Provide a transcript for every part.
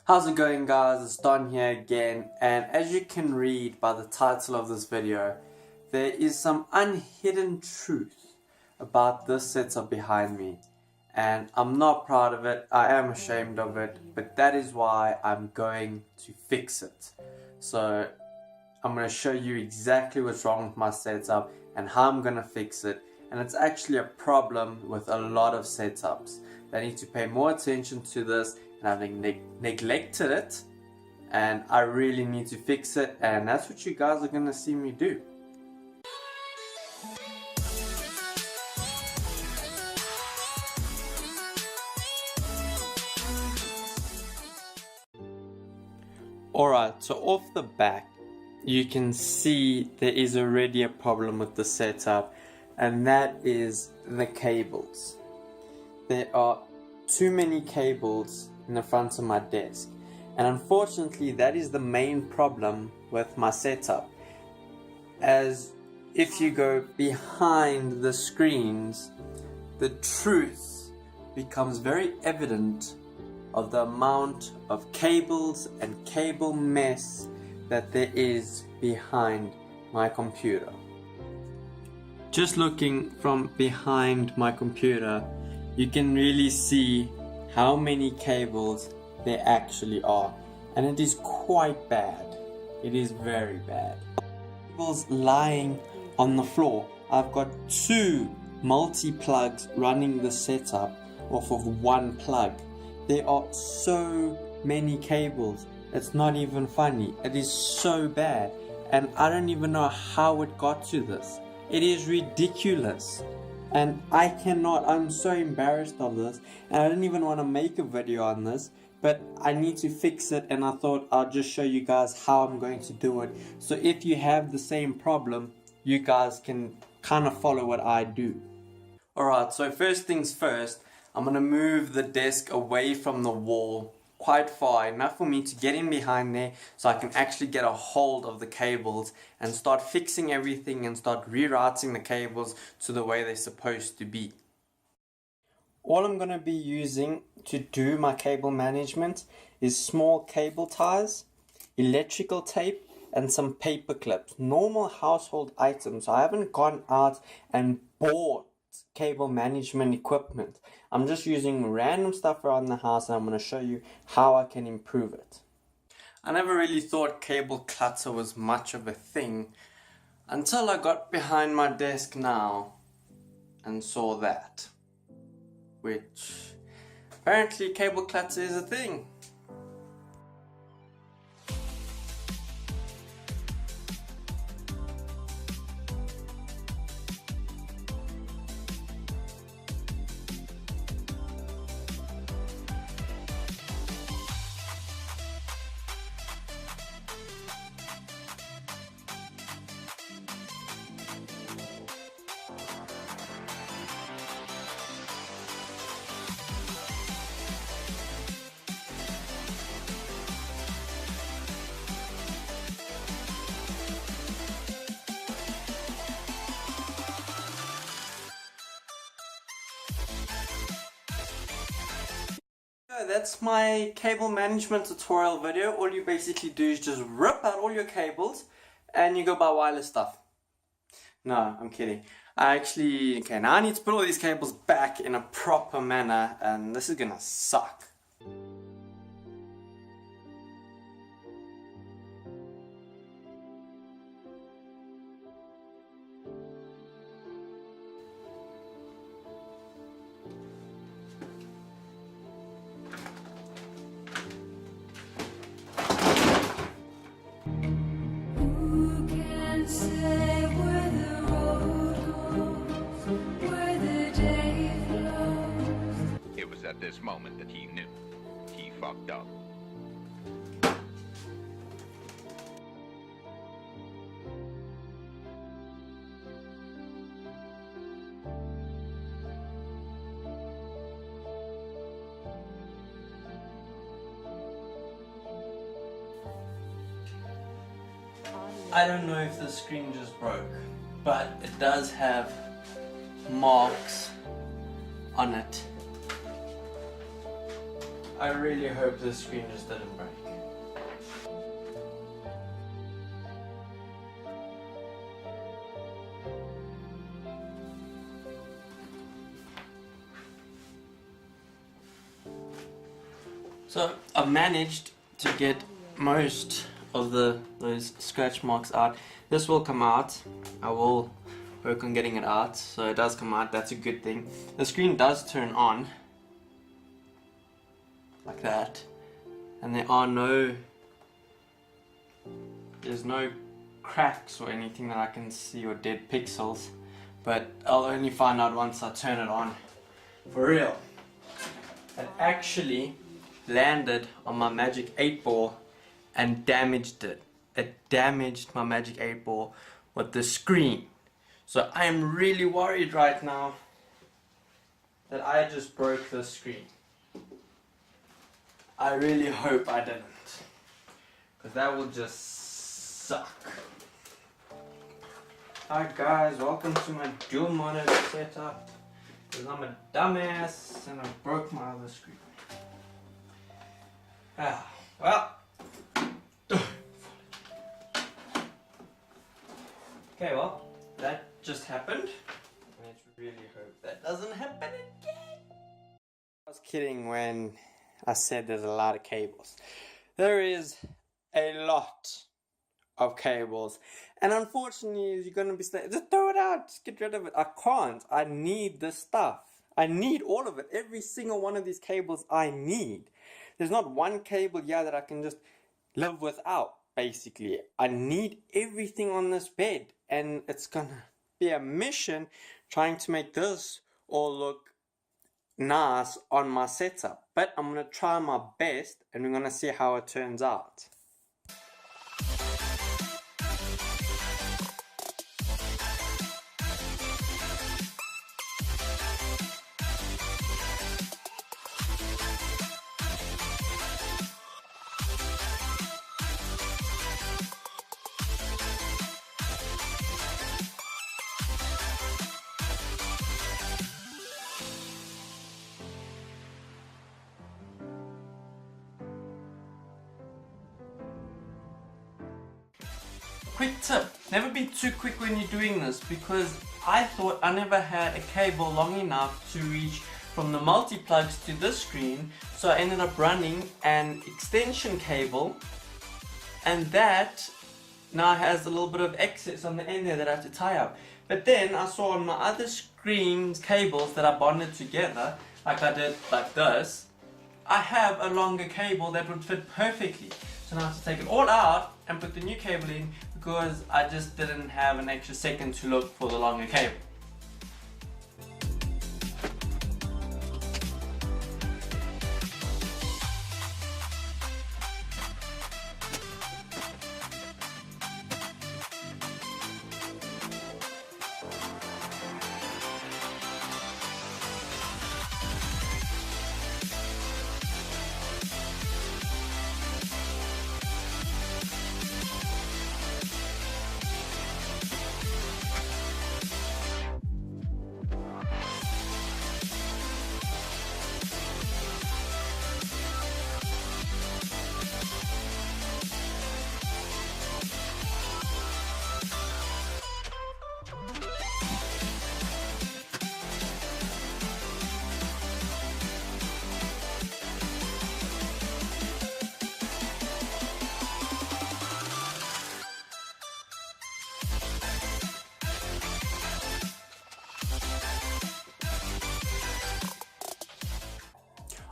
How's it going, guys? It's Don here again, and as you can read by the title of this video, there is some unhidden truth about this setup behind me, and I'm not proud of it. I am ashamed of it, but that is why I'm going to fix it. So I'm going to show you exactly what's wrong with my setup and how I'm going to fix it. And it's actually a problem with a lot of setups. They need to pay more attention to this, and I've neglected it, and I really need to fix it, and that's what you guys are going to see me do. Alright, so off the back you can see there is already a problem with the setup, and that is the cables. There are too many cables in the front of my desk, and unfortunately that is the main problem with my setup. As if you go behind the screens, the truth becomes very evident of the amount of cables and cable mess that there is behind my computer. Just looking from behind my computer, you can really see how many cables there actually are, and it is quite bad. It is very bad. Cables lying on the floor. I've got two multi-plugs running the setup off of one plug. There are so many cables, it's not even funny. It is so bad, and I don't even know how it got to this. It is ridiculous, and I'm so embarrassed of this, and I didn't even want to make a video on this, but I need to fix it, and I thought I'll just show you guys how I'm going to do it. So if you have the same problem, you guys can kind of follow what I do. Alright, so first things first, I'm going to move the desk away from the wall quite far, enough for me to get in behind there so I can actually get a hold of the cables and start fixing everything and start rerouting the cables to the way they're supposed to be. All I'm going to be using to do my cable management is small cable ties, electrical tape, and some paper clips. Normal household items. I haven't gone out and bought cable management equipment. I'm just using random stuff around the house, and I'm going to show you how I can improve it. I never really thought cable clutter was much of a thing until I got behind my desk now and saw that, which apparently cable clutter is a thing. That's my cable management tutorial video. All you basically do is just rip out all your cables and you go buy wireless stuff. No, I'm kidding. Okay, now I need to put all these cables back in a proper manner, and this is gonna suck. At this moment that he knew he fucked up. I don't know if the screen just broke, but it does have marks on it. I really hope the screen just didn't break. So I've managed to get most of those scratch marks out. This will come out. I will work on getting it out. So it does come out, that's a good thing. The screen does turn on like that, and there's no cracks or anything that I can see or dead pixels, but I'll only find out once I turn it on for real. It actually landed on my Magic 8 Ball and damaged it. It damaged my Magic 8 Ball with the screen. So I am really worried right now that I just broke the screen. I really hope I didn't, because that will just suck. Hi guys, welcome to my dual monitor setup, because I'm a dumbass and I broke my other screen. Well. Okay, well, that just happened. Let's really hope that doesn't happen again. I was kidding when I said there's a lot of cables. There is a lot of cables, and unfortunately you're gonna be saying, just throw it out, just get rid of it. I can't. I need this stuff. I need all of it. Every single one of these cables I need. There's not one cable here that I can just live without, basically. I need everything on this bed, and it's gonna be a mission trying to make this all look nice on my setup. But I'm gonna try my best, and we're gonna see how it turns out. Quick tip, never be too quick when you're doing this, because I thought I never had a cable long enough to reach from the multi-plugs to this screen, so I ended up running an extension cable, and that now has a little bit of excess on the end there that I have to tie up. But then I saw on my other screen's cables that I bonded together, like I did like this, I have a longer cable that would fit perfectly. So now I have to take it all out and put the new cable in, because I just didn't have an extra second to look for the longer cable.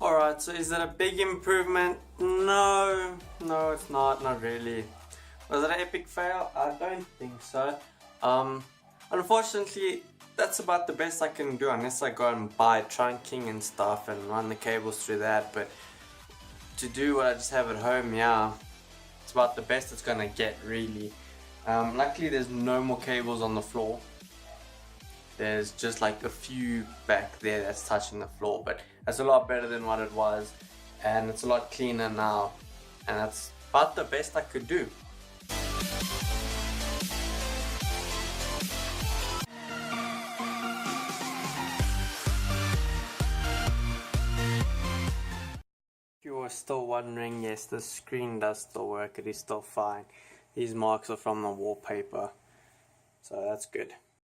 Alright, so is it a big improvement? No, it's not really. Was it an epic fail? I don't think so. Unfortunately, that's about the best I can do, unless I go and buy trunking and stuff and run the cables through that. But to do what I just have at home, yeah, it's about the best it's gonna get, really. Luckily there's no more cables on the floor. There's just like a few back there that's touching the floor, but that's a lot better than what it was, and it's a lot cleaner now, and that's about the best I could do. were still wondering, yes, the screen does still work. It is still fine. These marks are from the wallpaper, so that's good.